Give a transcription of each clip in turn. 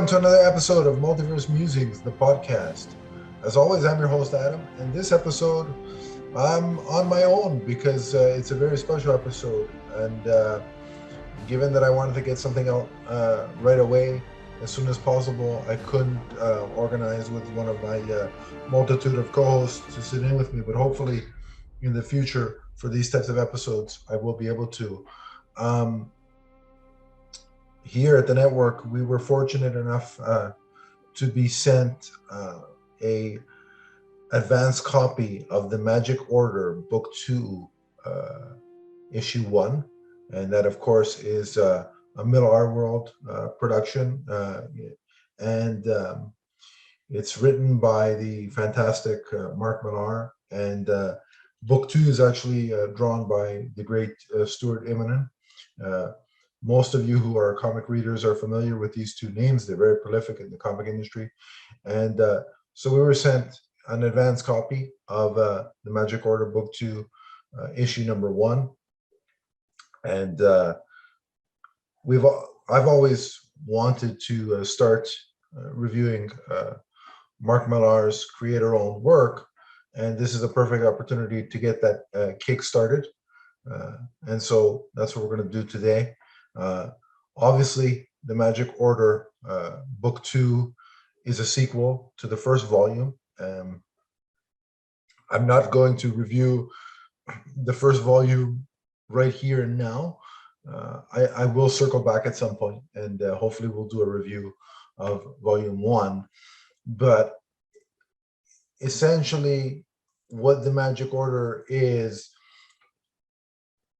to another episode of Multiverse Musings, the podcast. As always, I'm your host, Adam, and this episode, I'm on my own because it's a very special episode. And given that I wanted to get something out right away, as soon as possible, I couldn't organize with one of my multitude of co-hosts to sit in with me, but hopefully in the future for these types of episodes, I will be able to. Here at the network, we were fortunate enough to be sent a advanced copy of the Magic Order Book 2, Issue 1, and that, of course, is a Millarworld production, and it's written by the fantastic Mark Millar, and Book 2 is actually drawn by the great Stuart Immonen. Most of you who are comic readers are familiar with these two names. They're very prolific in the comic industry. And so we were sent an advance copy of the Magic Order Book 2, issue number 1. And I've always wanted to start reviewing Mark Millar's creator-owned work. And this is a perfect opportunity to get that kick started. And so that's what we're going to do today. Obviously, the Magic Order Book 2 is a sequel to the first volume. I'm not going to review the first volume right here and now. I will circle back at some point, and hopefully we'll do a review of Volume 1. But essentially, what the Magic Order is,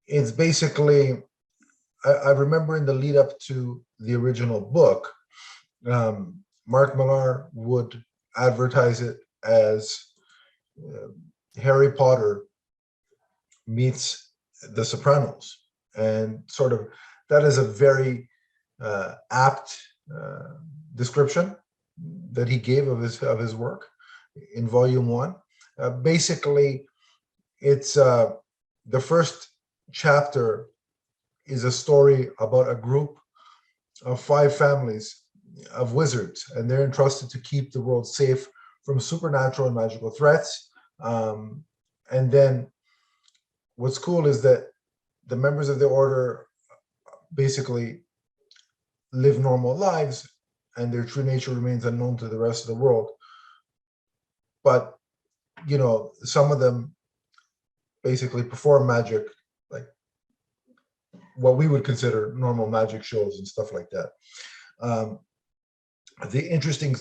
it's basically... I remember in the lead up to the original book, Mark Millar would advertise it as Harry Potter meets The Sopranos. And sort of that is a very apt description that he gave of his work in Volume 1. Basically, it's the first chapter is a story about a group of 5 families of wizards, and they're entrusted to keep the world safe from supernatural and magical threats. And then what's cool is that the members of the order basically live normal lives, and their true nature remains unknown to the rest of the world. But, you know, some of them basically perform magic, like what we would consider normal magic shows and stuff like that. The interesting,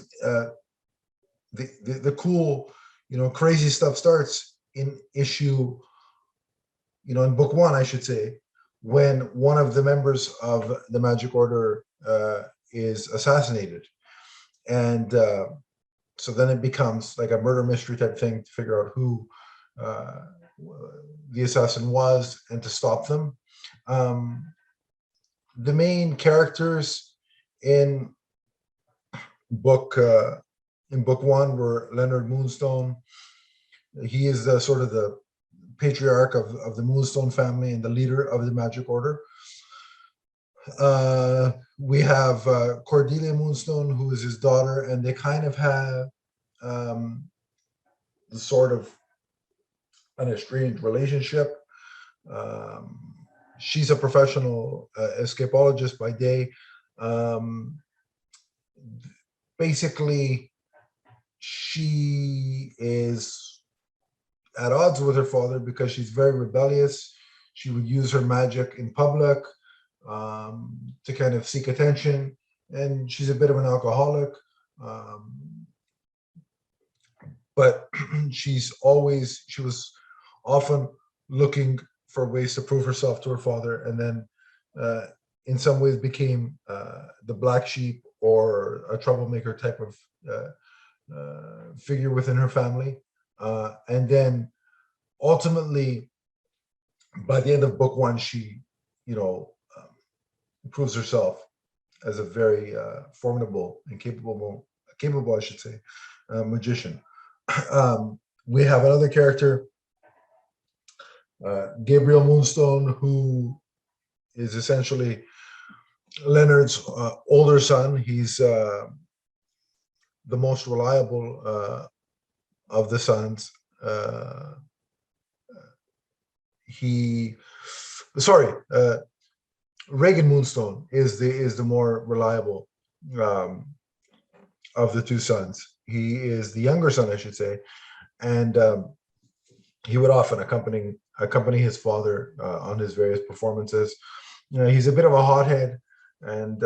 the cool, crazy stuff starts in issue, in book 1, I should say, when one of the members of the Magic Order is assassinated. And so then it becomes like a murder mystery type thing to figure out who the assassin was and to stop them. The main characters in book 1 were Leonard Moonstone. He is sort of the patriarch of the Moonstone family and the leader of the Magic Order. We have Cordelia Moonstone, who is his daughter, and they kind of have the sort of an estranged relationship. She's a professional escapologist by day. Basically, she is at odds with her father because she's very rebellious. She would use her magic in public to kind of seek attention, and she's a bit of an alcoholic. But she was often looking for ways to prove herself to her father, and then in some ways became the black sheep or a troublemaker type of figure within her family. And then ultimately, by the end of book 1, she, proves herself as a very formidable and capable, I should say, magician. We have another character, Gabriel Moonstone, who is essentially Leonard's older son. He's the most reliable of the sons. He, sorry, Reagan Moonstone is the more reliable um, of the two sons. He is the younger son, I should say, and he would often accompany his father on his various performances. You know, he's a bit of a hothead, and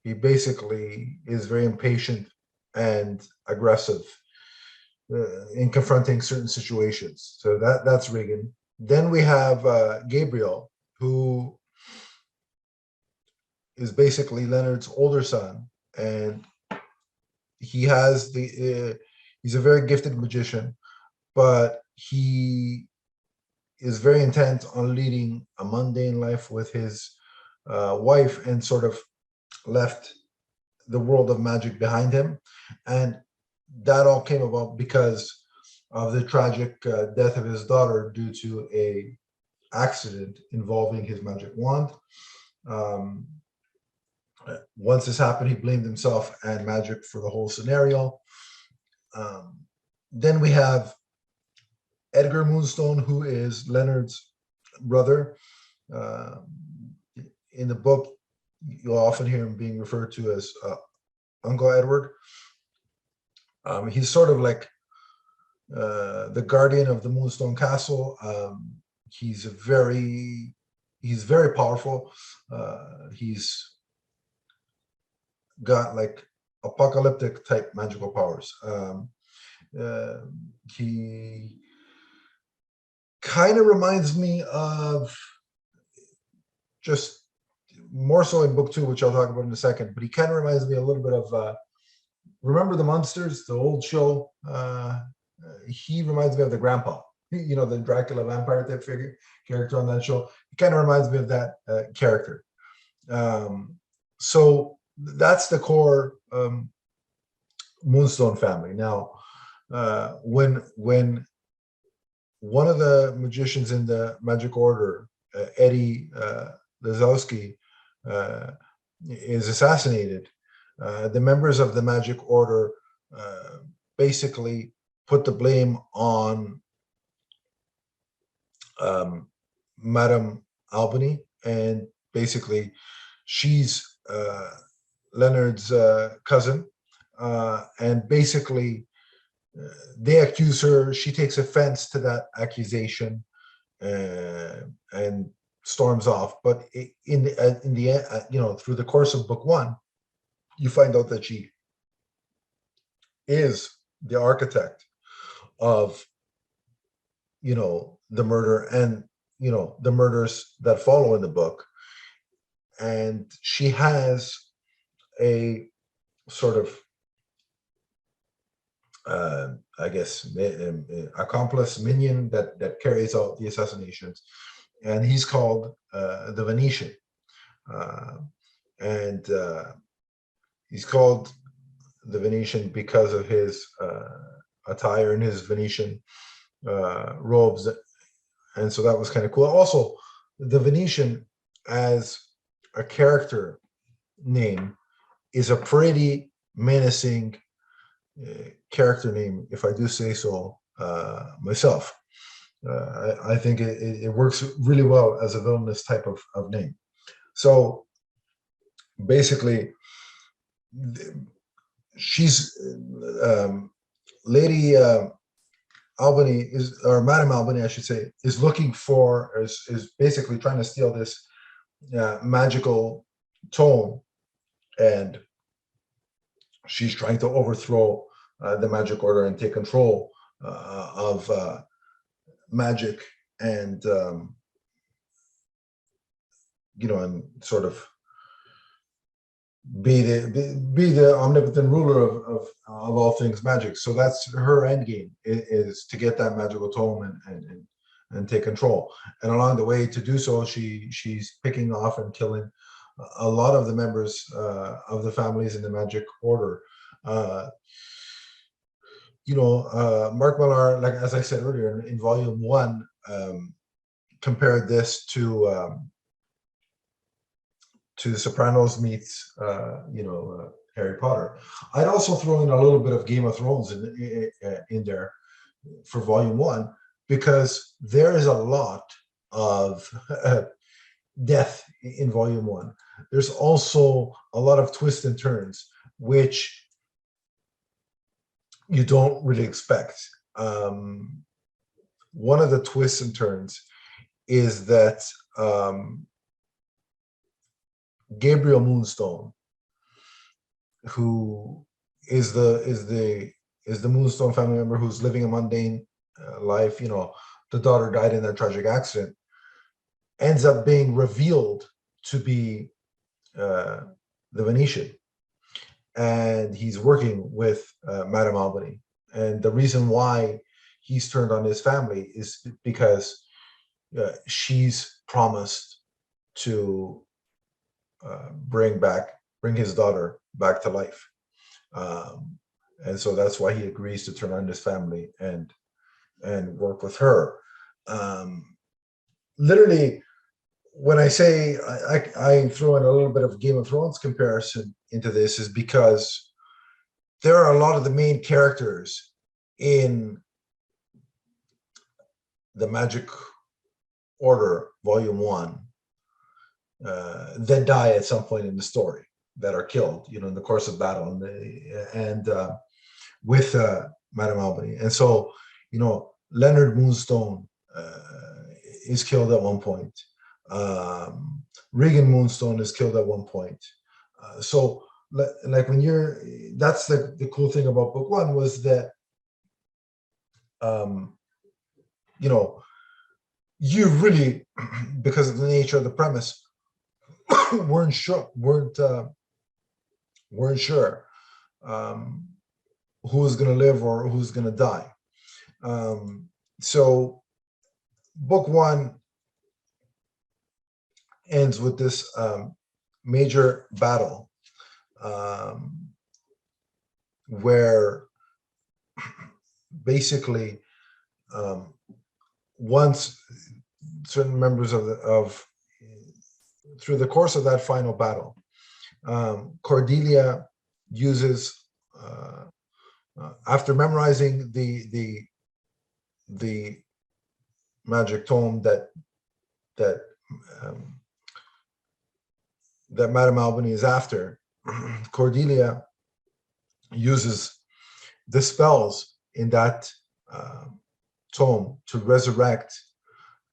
he basically is very impatient and aggressive in confronting certain situations. So that's Reagan. Then we have Gabriel, who is basically Leonard's older son, and he has he's a very gifted magician, but he is very intent on leading a mundane life with his wife, and sort of left the world of magic behind him. And that all came about because of the tragic death of his daughter due to a accident involving his magic wand. Um, Once this happened, he blamed himself and magic for the whole scenario. Um, then we have Edgar Moonstone, who is Leonard's brother. Uh, in the book, you'll often hear him being referred to as Uncle Edward. He's sort of like the guardian of the Moonstone Castle. He's very powerful. He's got like apocalyptic type magical powers. Uh, he kind of reminds me of, just more so in book 2, which I'll talk about in a second, but he kind of reminds me a little bit of, remember the Munsters, the old show? He reminds me of the grandpa, you know, the Dracula vampire type character on that show. He kind of reminds me of that character. So that's the core Moonstone family. Now, when one of the magicians in the Magic Order, Eddie Lazowski, is assassinated, the members of the Magic Order basically put the blame on Madame Albany, and basically she's Leonard's cousin, and basically they accuse her. She takes offense to that accusation and storms off. But in the you know, through the course of book 1, you find out that she is the architect of, you know, the murder and, you know, the murders that follow in the book. And she has a sort of I guess accomplice, minion that carries out the assassinations, and he's called the Venetian, and he's called the Venetian because of his attire and his Venetian robes, and so that was kind of cool. Also, the Venetian as a character name is a pretty menacing character name, if I do say so myself. I think it works really well as a villainous type of name. So basically, she's Lady Albany is, or Madame Albany, I should say, is looking for, is basically trying to steal this magical tome, and she's trying to overthrow the Magic Order and take control of magic, and you know, and sort of be the omnipotent ruler of all things magic. So that's her end game, is to get that magical tome and take control. And along the way to do so, she's picking off and killing a lot of the members of the families in the Magic Order. You know, Mark Millar, like as I said earlier, in volume 1, compared this to to The Sopranos meets Harry Potter. I'd also throw in a little bit of Game of Thrones in there for volume one, because there is a lot of death in volume one. There's also a lot of twists and turns, which you don't really expect. One of the twists and turns is that Gabriel Moonstone, who is the Moonstone family member who's living a mundane life, the daughter died in that tragic accident, ends up being revealed to be the Venetian, and he's working with Madame Albany. And the reason why he's turned on his family is because she's promised to bring his daughter back to life, and so that's why he agrees to turn on his family and work with her. Literally, when I say I throw in a little bit of Game of Thrones comparison into this, is because there are a lot of the main characters in the Magic Order Volume 1 that die at some point in the story, that are killed, in the course of battle, and with Madame Albany. And so, Leonard Moonstone is killed at one point. Regan Moonstone is killed at one point. So, like that's the cool thing about book one, was that, you really, because of the nature of the premise, weren't sure who's going to live or who's going to die. So book one ends with this major battle, where basically once certain members through the course of that final battle, Cordelia uses, after memorizing the magic tome that Madame Albany is after, Cordelia uses the spells in that tome to resurrect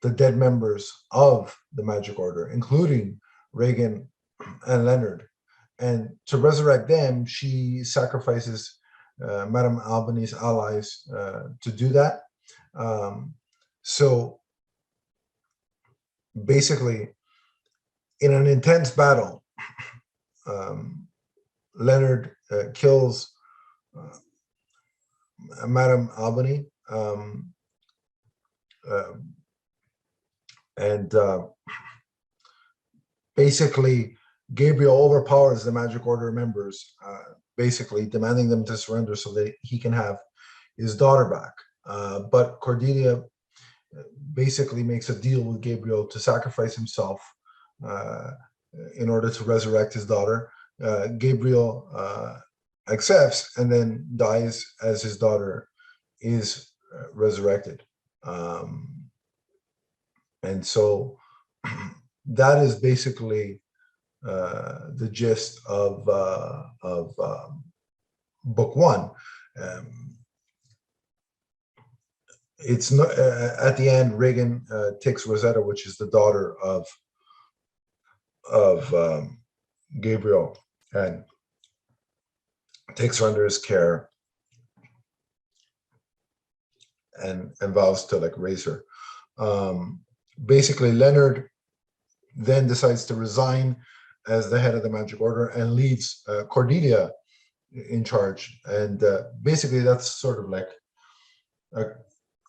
the dead members of the Magic Order, including Regan and Leonard. And to resurrect them, she sacrifices Madame Albany's allies to do that. So basically, in an intense battle, Leonard kills Madame Albany, and basically Gabriel overpowers the Magic Order members, basically demanding them to surrender so that he can have his daughter back. But Cordelia basically makes a deal with Gabriel to sacrifice himself in order to resurrect his daughter. Gabriel accepts and then dies as his daughter is resurrected. And so that is basically the gist of book one. It's not at the end. Regan takes Rosetta, which is the daughter of Gabriel, and takes her under his care and vows to raise her. Basically, Leonard then decides to resign as the head of the Magic Order and leaves Cordelia in charge. And basically, that's sort of like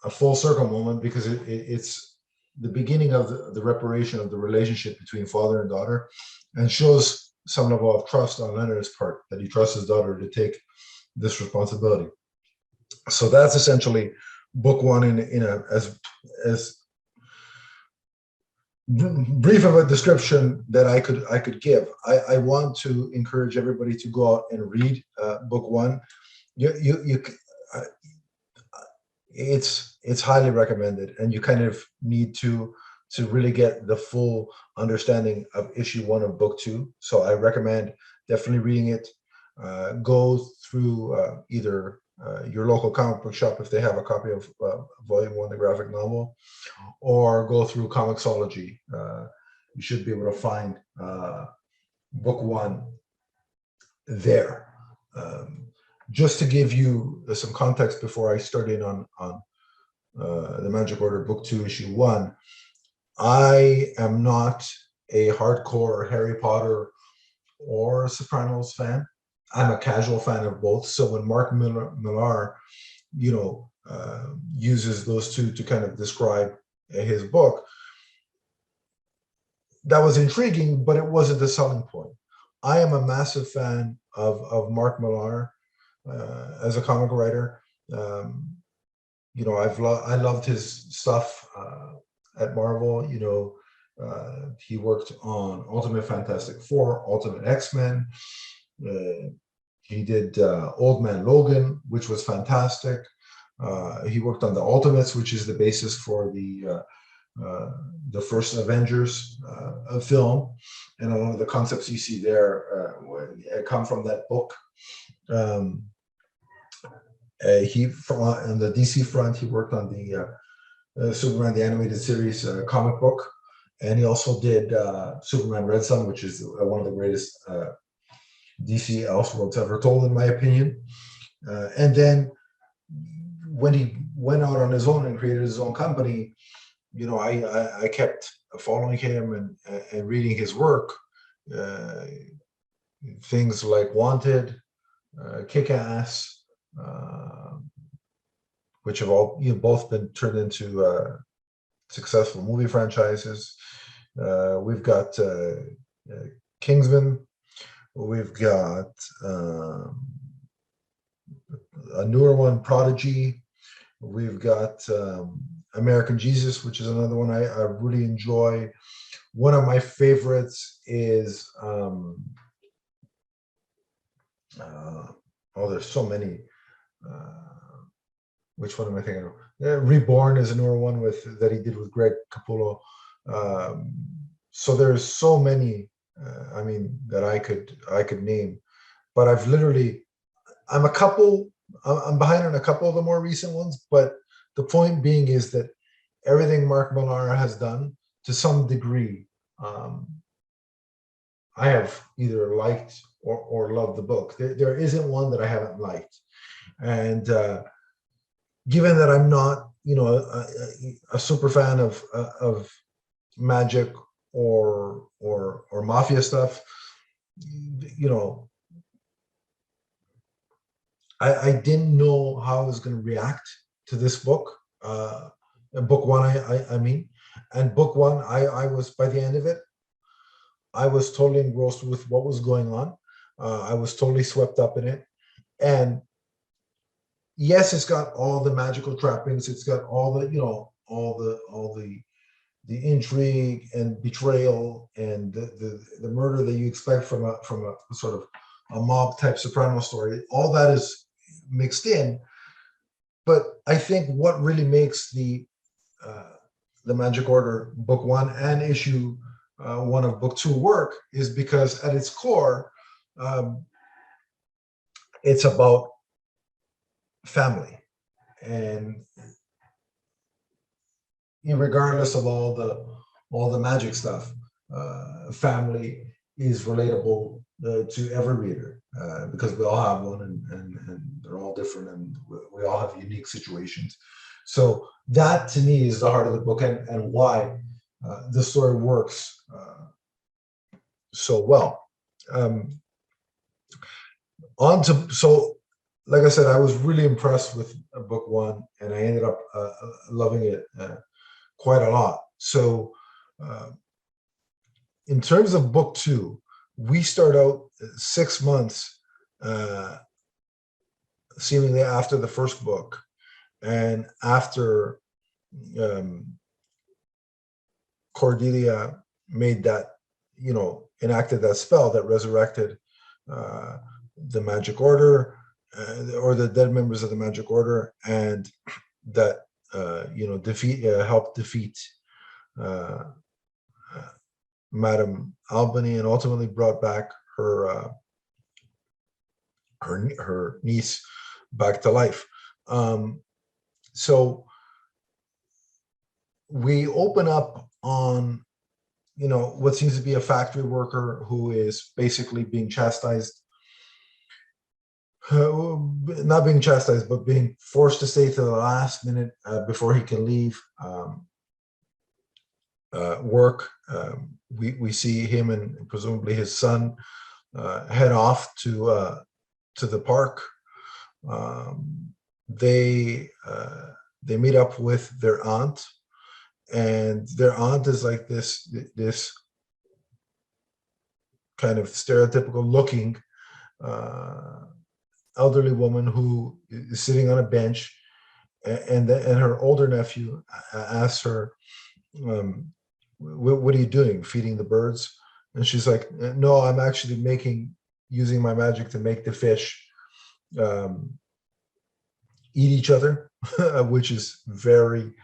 a full circle moment, because it's the beginning of the reparation of the relationship between father and daughter, and shows some level of trust on Leonard's part, that he trusts his daughter to take this responsibility. So that's essentially book one as brief of a description that I could give. I want to encourage everybody to go out and read book one. You uh, it's highly recommended, and you kind of need to really get the full understanding of issue one of book two. So I recommend definitely reading it. Go through either your local comic book shop if they have a copy of volume one, the graphic novel, or go through Comixology. You should be able to find book one there. Um, just to give you some context before I start in on the Magic Order Book Two, Issue One, I am not a hardcore Harry Potter or Sopranos fan. I'm a casual fan of both. So when Mark Millar, uses those two to kind of describe his book, that was intriguing, but it wasn't the selling point. I am a massive fan of Mark Millar as a comic writer. Um, I loved his stuff at Marvel. He worked on Ultimate Fantastic Four, Ultimate X-Men. Uh, he did Old Man Logan, which was fantastic. He worked on the Ultimates, which is the basis for the first Avengers film, and a lot of the concepts you see there come from that book. He on the DC front, he worked on the Superman the Animated Series comic book, and he also did Superman Red Son, which is one of the greatest DC Elseworlds ever told, in my opinion. And then when he went out on his own and created his own company, I kept following him and reading his work. Things like Wanted, Kick-Ass, which have all both been turned into successful movie franchises. We've got Kingsman. We've got a newer one, Prodigy. We've got American Jesus, which is another one I really enjoy. One of my favorites is there's so many. Which one am I thinking of? Reborn is a newer one that he did with Greg Capullo. So there's so many. That I could name, but I'm behind on a couple of the more recent ones. But the point being is that everything Mark Millar has done, to some degree, I have either liked or loved the book. There isn't one that I haven't liked, and given that I'm not, a super fan of magic or mafia stuff, I didn't know how I was going to react to this book. Book one, I mean, and book one, I was, by the end of it, I was totally engrossed with what was going on. I was totally swept up in it, and yes, it's got all the magical trappings. It's got all the intrigue and betrayal and the murder that you expect from a sort of a mob type Soprano story. All that is mixed in, but I think what really makes the Magic Order Book One and Issue One of Book Two work is because at its core, it's about family, and regardless of all the magic stuff, family is relatable to every reader because we all have one, and they're all different, and we all have unique situations. So that to me is the heart of the book, and why the story works so well. Like I said, I was really impressed with book one, and I ended up loving it quite a lot. So in terms of book two, we start out 6 months seemingly after the first book, and after Cordelia made that, enacted that spell that resurrected the Magic Order, or the dead members of the Magic Order, and that helped defeat uh, Madame Albany, and ultimately brought back her niece back to life. So we open up on what seems to be a factory worker who is basically being chastised, not being chastised, but being forced to stay to the last minute before he can leave work. We see him and presumably his son head off to the park. They meet up with their aunt, and their aunt is like this kind of stereotypical looking elderly woman who is sitting on a bench, and her older nephew asks her, what are you doing, feeding the birds? And she's like, no, I'm actually using my magic to make the fish eat each other, which is very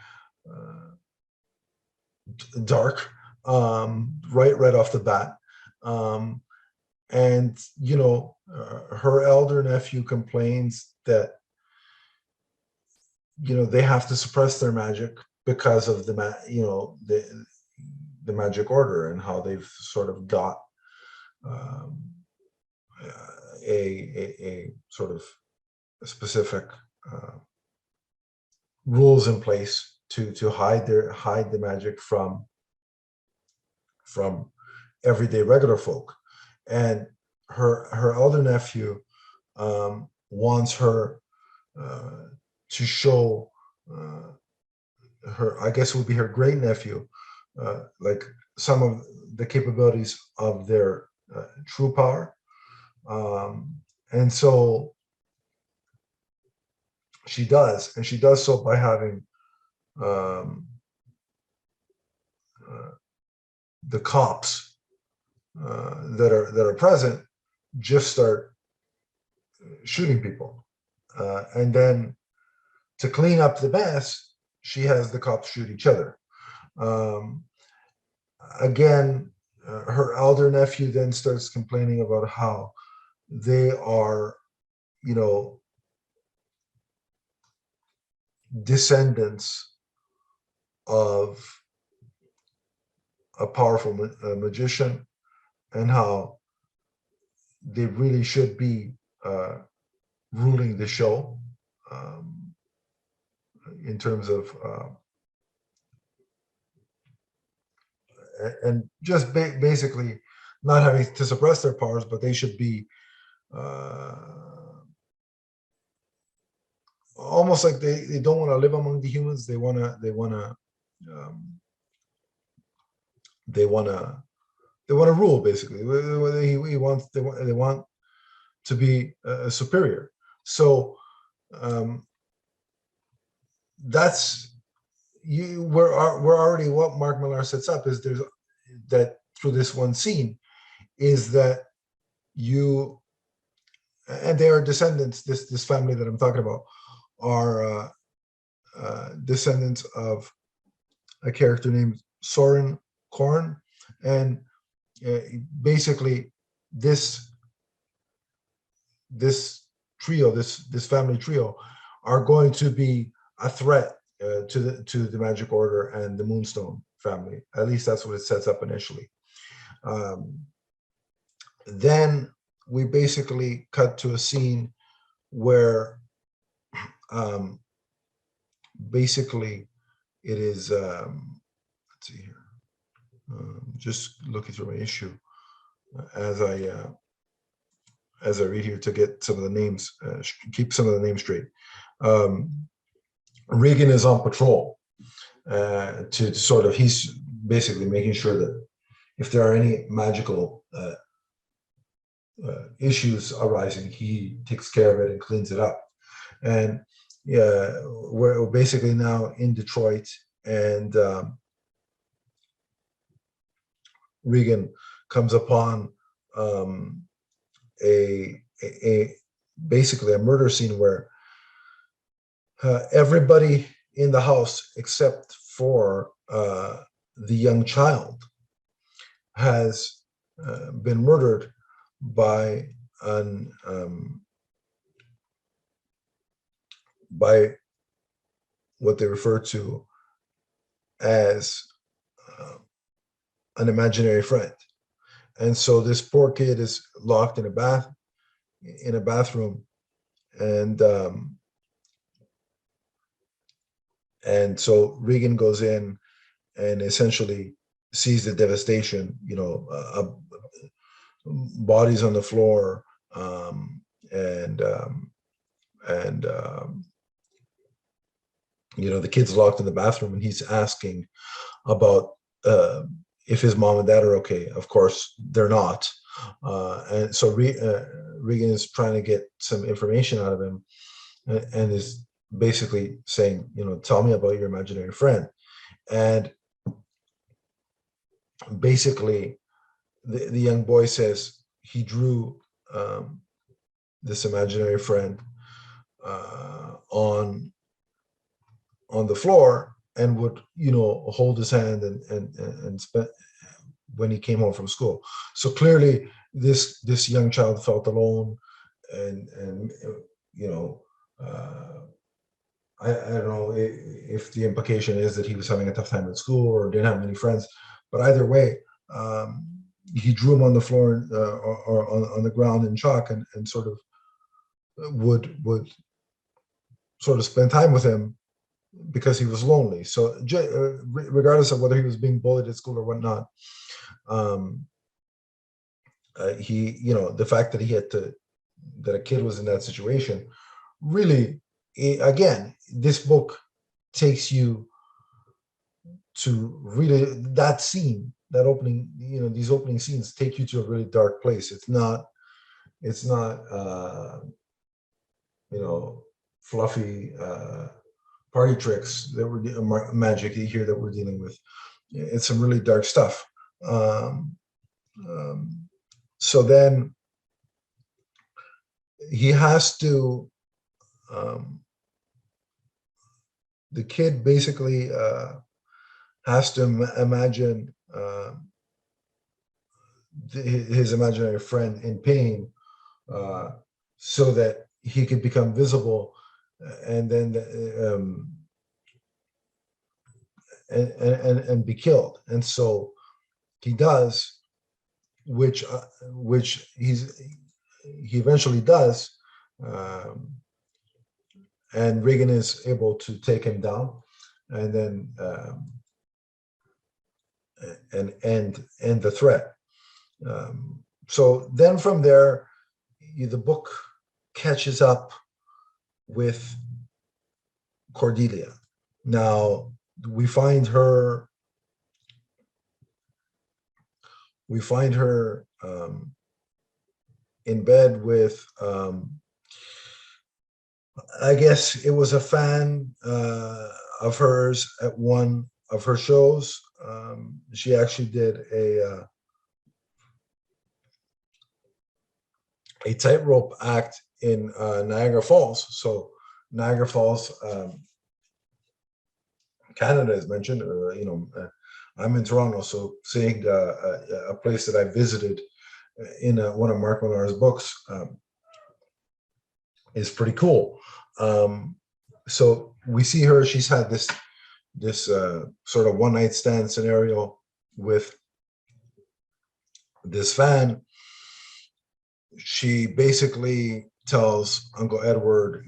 dark, right off the bat. And her elder nephew complains that they have to suppress their magic because of the Magic Order, and how they've sort of got a sort of specific rules in place to hide the magic from everyday regular folk. And her elder nephew wants her to show her, I guess it would be her great nephew, like some of the capabilities of their true power. And so she does, and she does so by having the cops that are present just start shooting people, and then to clean up the mess, she has the cops shoot each other. Again, her elder nephew then starts complaining about how they are, descendants of a powerful magician, and how they really should be ruling the show, in terms of and just basically not having to suppress their powers, but they should be almost like they don't want to live among the humans. They want to rule, basically. They want to be superior. So that's we're already, what Mark Millar sets up is that through this one scene is that and they are descendants, this family that I'm talking about are descendants of a character named Soren Korn, and basically this family trio are going to be a threat to the Magic Order and the Moonstone family. At least that's what it sets up initially. Then we basically cut to a scene where basically it is, let's see here, just looking through my issue as I read here to get some of the names, keep some of the names straight. Regan is on patrol to sort of, he's basically making sure that if there are any magical issues arising, he takes care of it and cleans it up. And we're basically now in Detroit, and Regan comes upon a basically a murder scene where everybody in the house except for the young child has been murdered by by what they refer to as an imaginary friend. And so this poor kid is locked in a bathroom, and so Regan goes in and essentially sees the devastation, bodies on the floor, and the kid's locked in the bathroom, and he's asking about if his mom and dad are okay. Of course, they're not. And so Regan is trying to get some information out of him, and is basically saying, tell me about your imaginary friend. And basically, the young boy says he drew this imaginary friend on the floor, and would hold his hand and spend when he came home from school. So clearly this young child felt alone, and I don't know if the implication is that he was having a tough time at school or didn't have many friends, but either way, he drew him on the floor or on the ground in chalk, and sort of would sort of spend time with him because he was lonely. So regardless of whether he was being bullied at school or whatnot, the fact that that a kid was in that situation, really, again, this book takes you to really that scene, that opening, these opening scenes take you to a really dark place. It's not fluffy party tricks that we're magic here that we're dealing with. It's some really dark stuff. So then he has to, the kid basically has to imagine his imaginary friend in pain, so that he could become visible, and then and be killed. And so he does, which he eventually does, and Regan is able to take him down, and then and end the threat. So then from there, the book catches up with Cordelia. Now we find her in bed with, I guess it was a fan of hers at one of her shows. She actually did a tightrope act in Niagara Falls. So Niagara Falls, Canada is mentioned. I'm in Toronto, so seeing a place that I visited in one of Mark Millar's books is pretty cool. So we see her. She's had this sort of one night stand scenario with this fan. She basically tells Uncle Edward,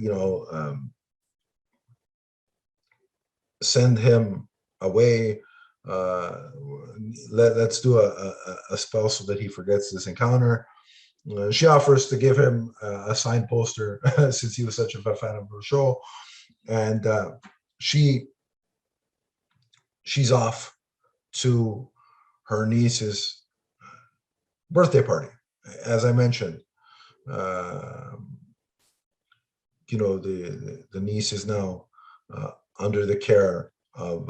send him away. Let's do a spell so that he forgets this encounter. She offers to give him a signed poster since he was such a fan of her show, and she's off to her niece's birthday party. As I mentioned, the niece is now under the care of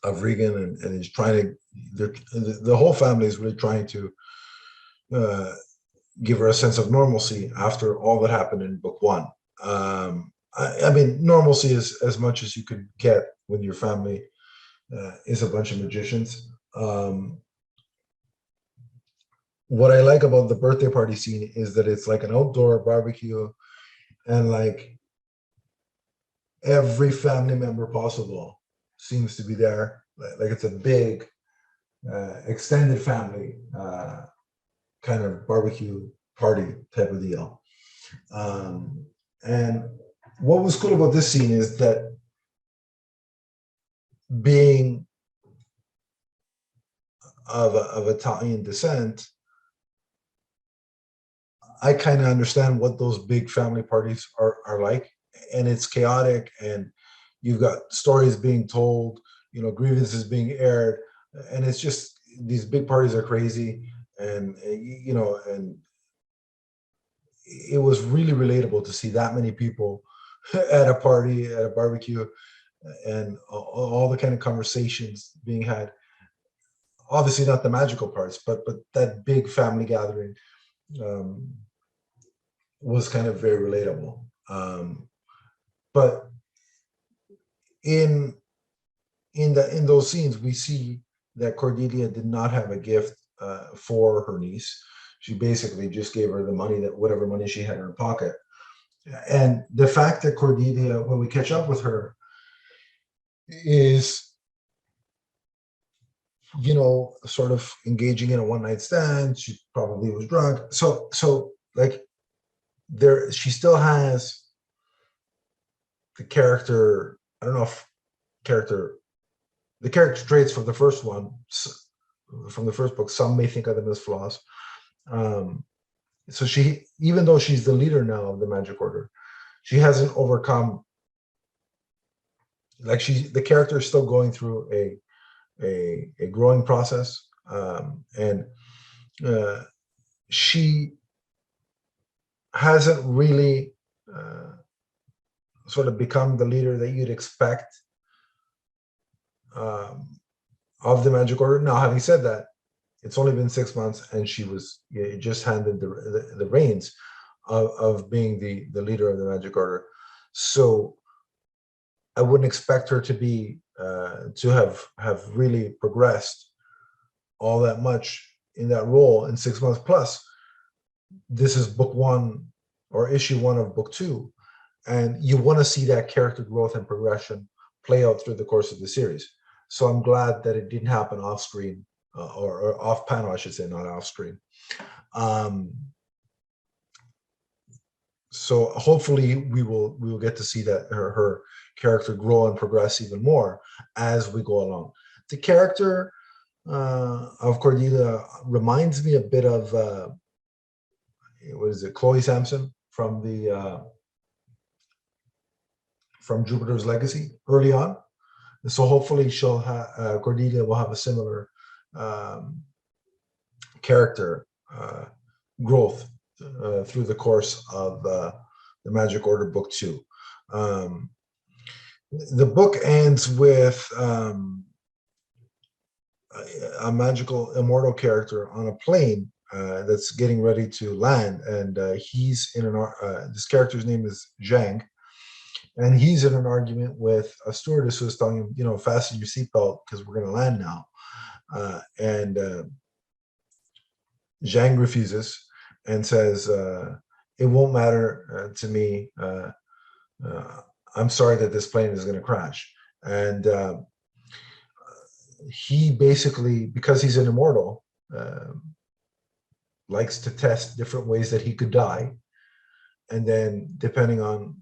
of Regan, and he's trying to. The whole family is really trying to give her a sense of normalcy after all that happened in book one. I mean, normalcy is as much as you could get when your family is a bunch of magicians. What I like about the birthday party scene is that it's like an outdoor barbecue, and like every family member possible seems to be there. Like it's a big extended family kind of barbecue party type of deal. And what was cool about this scene is that, being of Italian descent, I kind of understand what those big family parties are like, and it's chaotic, and you've got stories being told, grievances being aired, and it's just these big parties are crazy, and and it was really relatable to see that many people at a party, at a barbecue, and all the kind of conversations being had. Obviously, not the magical parts, but that big family gathering um, was kind of very relatable. But in those scenes, we see that Cordelia did not have a gift for her niece. She basically just gave her the money, that whatever money she had in her pocket. And the fact that Cordelia, when we catch up with her, is sort of engaging in a one-night stand. She probably was drunk. So like she still has the character. I don't know if the character traits from the first one, from the first book. Some may think of them as flaws. So she, even though she's the leader now of the Magic Order, she hasn't overcome. Like the character is still going through a growing process, and she hasn't really sort of become the leader that you'd expect of the Magic Order. Now, having said that, it's only been 6 months, and she was just handed the reins of being the leader of the Magic Order. So I wouldn't expect her to be to have really progressed all that much in that role in 6 months. Plus, this is book one, or issue one of book two, and you want to see that character growth and progression play out through the course of the series. So I'm glad that it didn't happen off screen, or off panel, I should say, not off screen. So hopefully we will get to see that her character grow and progress even more as we go along. The character of Cordelia reminds me a bit of what is it, Chloe Sampson from from Jupiter's Legacy early on. So hopefully Cordelia will have a similar character growth through the course of the Magic Order book two. The book ends with a magical immortal character on a plane that's getting ready to land, and he's in this character's name is Zhang, and he's in an argument with a stewardess who's telling him, fasten your seatbelt because we're going to land now, and Zhang refuses and says, it won't matter to me. I'm sorry that this plane is going to crash. And he basically, because he's an immortal, likes to test different ways that he could die. And then depending on,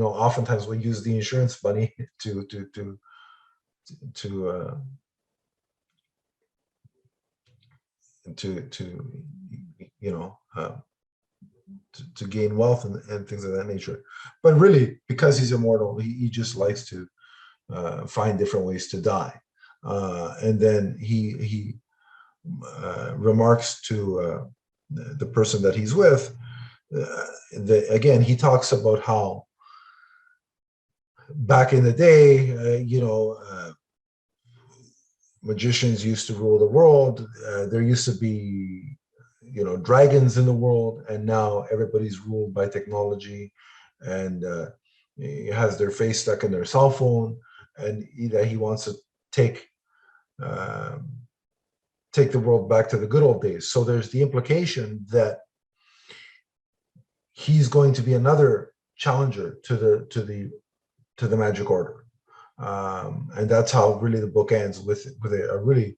oftentimes we'll use the insurance money to gain wealth and things of that nature. But really, because he's immortal, he just likes to find different ways to die. And then he remarks to the person that he's with, again, he talks about how back in the day, magicians used to rule the world. There used to be, dragons in the world, and now everybody's ruled by technology, and has their face stuck in their cell phone, and that he wants to take um, take the world back to the good old days. So there's the implication that he's going to be another challenger to the Magic Order, and that's how really the book ends, with a really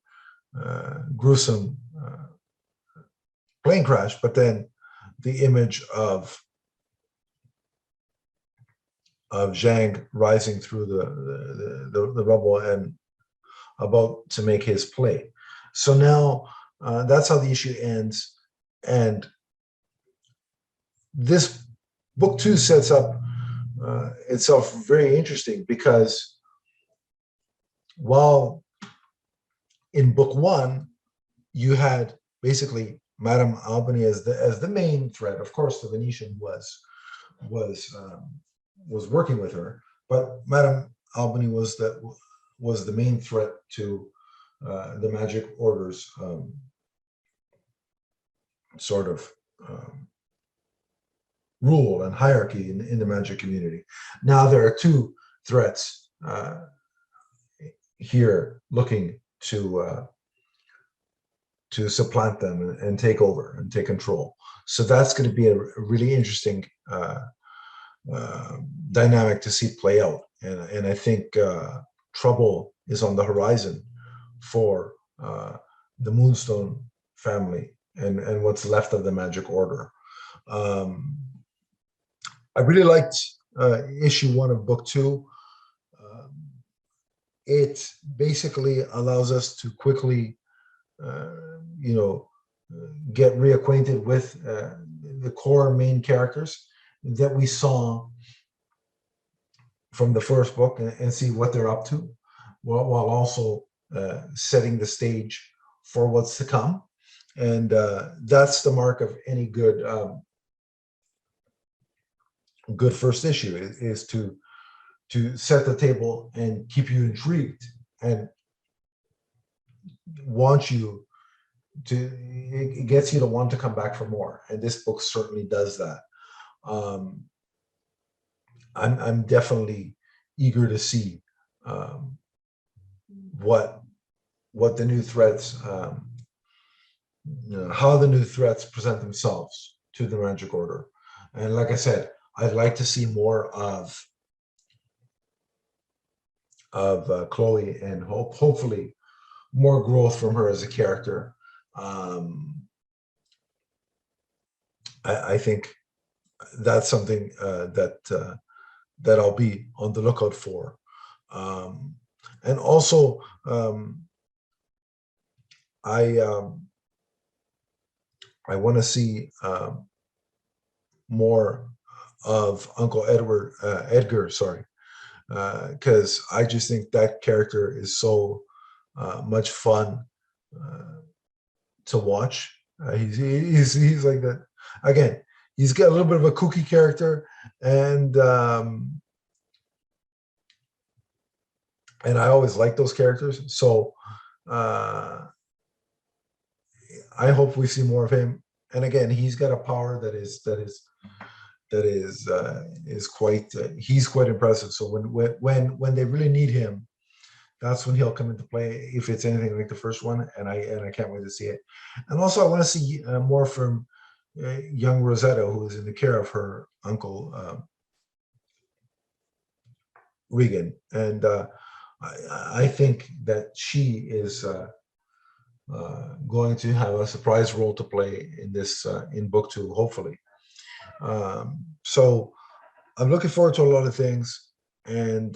gruesome plane crash, but then the image of Zhang rising through the rubble and about to make his play. So now that's how the issue ends, and this book 2 sets up itself very interesting, because while in book 1 you had basically Madame Albany as the main threat. Of course, the Venetian was working with her, but Madame Albany was the main threat to the Magic Order's sort of rule and hierarchy in the magic community. Now there are 2 threats here looking to supplant them and take over and take control. So that's going to be a really interesting dynamic to see play out. And I think trouble is on the horizon for the Moonstone family and what's left of the Magic Order. I really liked issue 1 of book 2. It basically allows us to quickly, get reacquainted with the core main characters that we saw from the first book, and see what they're up to, while also setting the stage for what's to come. And that's the mark of any good first issue, is to set the table and keep you intrigued and want you to, it gets you to want to come back for more. And this book certainly does that. I'm definitely eager to see what the new threats, how the new threats present themselves to the Magic Order. And like I said, I'd like to see more of Chloe, and hopefully more growth from her as a character. I think that's something that I'll be on the lookout for. And also, I want to see more of Uncle Edgar, sorry, because I just think that character is so much fun to watch. He's like that again. He's got a little bit of a kooky character, and I always like those characters. So I hope we see more of him. And again, he's got a power that is quite he's quite impressive. So when they really need him, that's when he'll come into play, if it's anything like the first one. And I can't wait to see it. And also I want to see more from young Rosetta, who is in the care of her uncle Regan. And I think that she is going to have a surprise role to play in this in book 2, hopefully. So I'm looking forward to a lot of things, and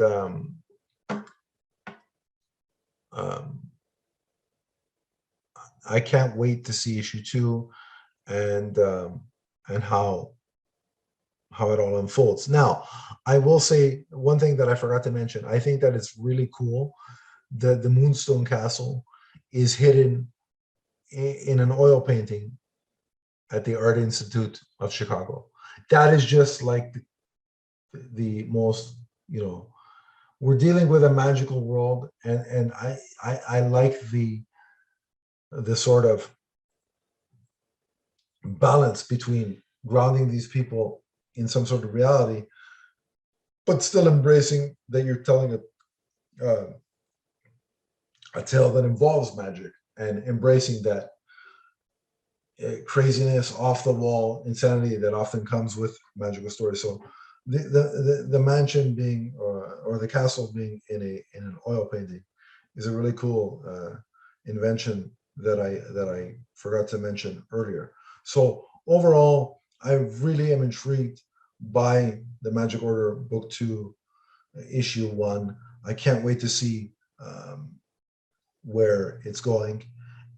I can't wait to see issue 2 and how it all unfolds. Now, I will say one thing that I forgot to mention. I think that it's really cool that the Moonstone Castle is hidden in an oil painting at the Art Institute of Chicago. That is just like the most, we're dealing with a magical world, and I like the sort of balance between grounding these people in some sort of reality, but still embracing that you're telling a tale that involves magic, and embracing that craziness, off the wall insanity that often comes with magical stories. So the mansion being, or the castle being in an oil painting is a really cool invention that I forgot to mention earlier. So overall, I really am intrigued by the Magic Order Book 2, Issue 1. I can't wait to see where it's going.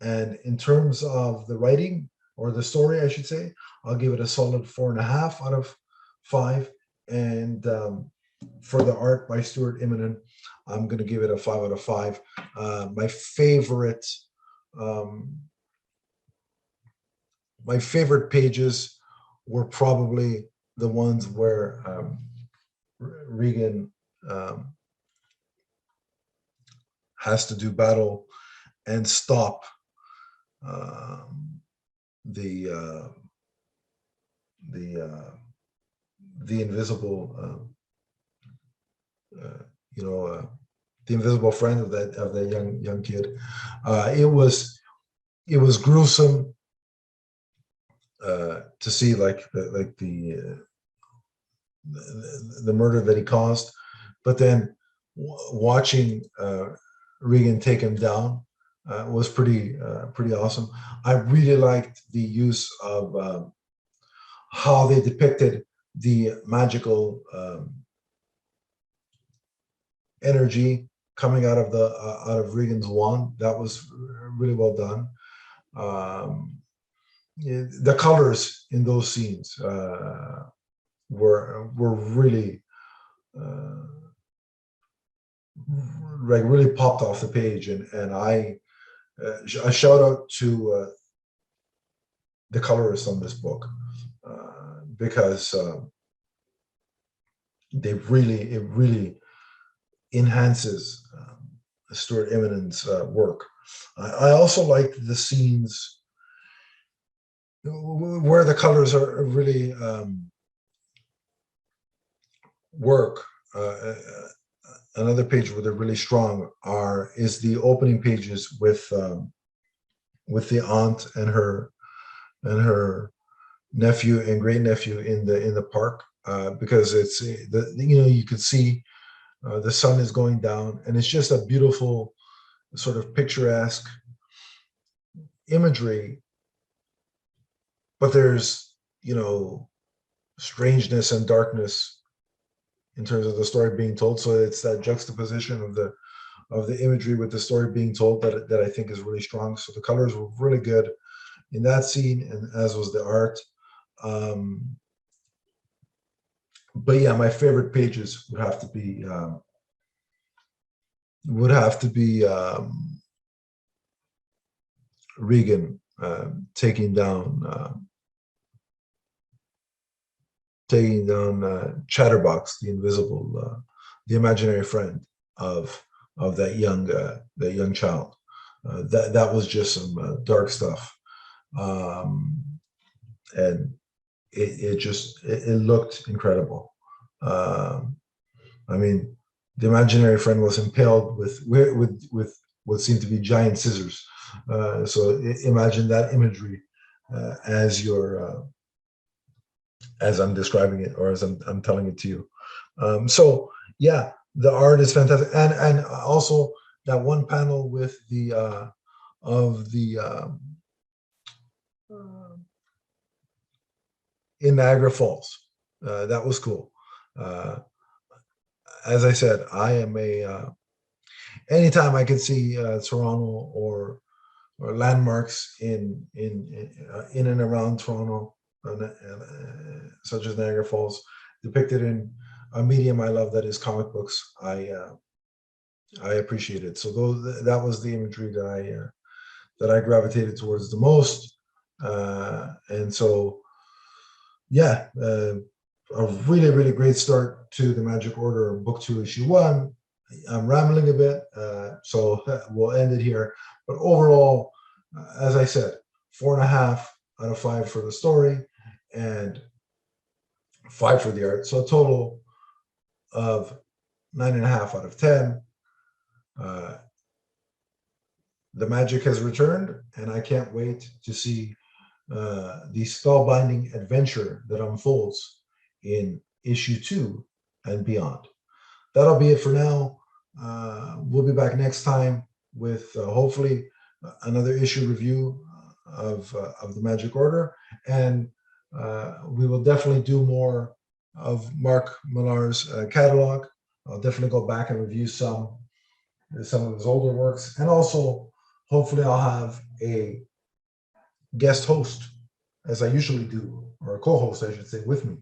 And in terms of the writing, or the story, I should say, I'll give it a solid 4.5 out of 5. And for the art by Stuart Immonen, I'm going to give it a 5 out of 5. Um, my favorite pages were probably the ones where Regan has to do battle and stop the invisible, the invisible friend of that young kid. It was gruesome to see, like the murder that he caused, but then watching Regan take him down was pretty awesome. I really liked the use of how they depicted the magical energy coming out of Regan's wand. That was really well done. The colors in those scenes were really like really popped off the page, and I a shout out to the colorists on this book, because it really enhances Stuart Immonen's work. I also like the scenes where the colors are really work. Another page where they're really strong is the opening pages with the aunt and her nephew and great nephew in the park, because it's you could see the sun is going down, and it's just a beautiful sort of picturesque imagery, but there's strangeness and darkness in terms of the story being told. So it's that juxtaposition of the imagery with the story being told that I think is really strong. So the colors were really good in that scene, and as was the art. But yeah, my favorite pages would have to be Regan taking down Chatterbox, the invisible, the imaginary friend of that young child. That was just some dark stuff, and it looked incredible. I mean, the imaginary friend was impaled with what seemed to be giant scissors. So imagine that imagery as you're as I'm describing it, or as I'm telling it to you. So yeah, the art is fantastic, and also that one panel with the in Niagara Falls, that was cool. As I said, I am anytime I can see Toronto or landmarks in and around Toronto, such as Niagara Falls, depicted in a medium I love, that is comic books, I appreciate it. So that was the imagery that I gravitated towards the most, and so yeah, a really great start to the Magic Order Book 2 Issue 1. I'm rambling a bit, so we'll end it here. But overall, as I said, 4.5 out of 5 for the story and 5 for the art. So a total of 9.5 out of 10. Uh, the magic has returned, and I can't wait to see the spellbinding adventure that unfolds in issue 2 and beyond. That'll be it for now. We'll be back next time with hopefully another issue review of the Magic Order, and we will definitely do more of Mark Millar's catalog. I'll definitely go back and review some of his older works, and also hopefully I'll have a guest host, as I usually do, or a co-host, I should say, with me.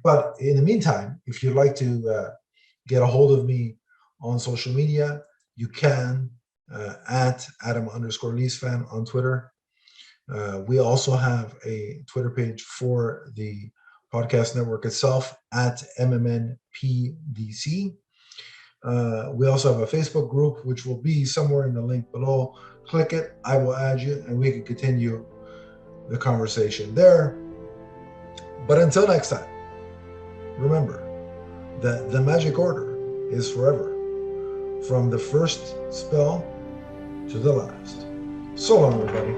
But in the meantime, if you'd like to get a hold of me on social media, you can at Adam_LeesFan on Twitter. We also have a Twitter page for the podcast network itself at MMNPDC. We also have a Facebook group, which will be somewhere in the link below. Click it, I will add you, and we can continue the conversation there. But until next time, remember that the Magic Order is forever, from the first spell to the last. So long, everybody.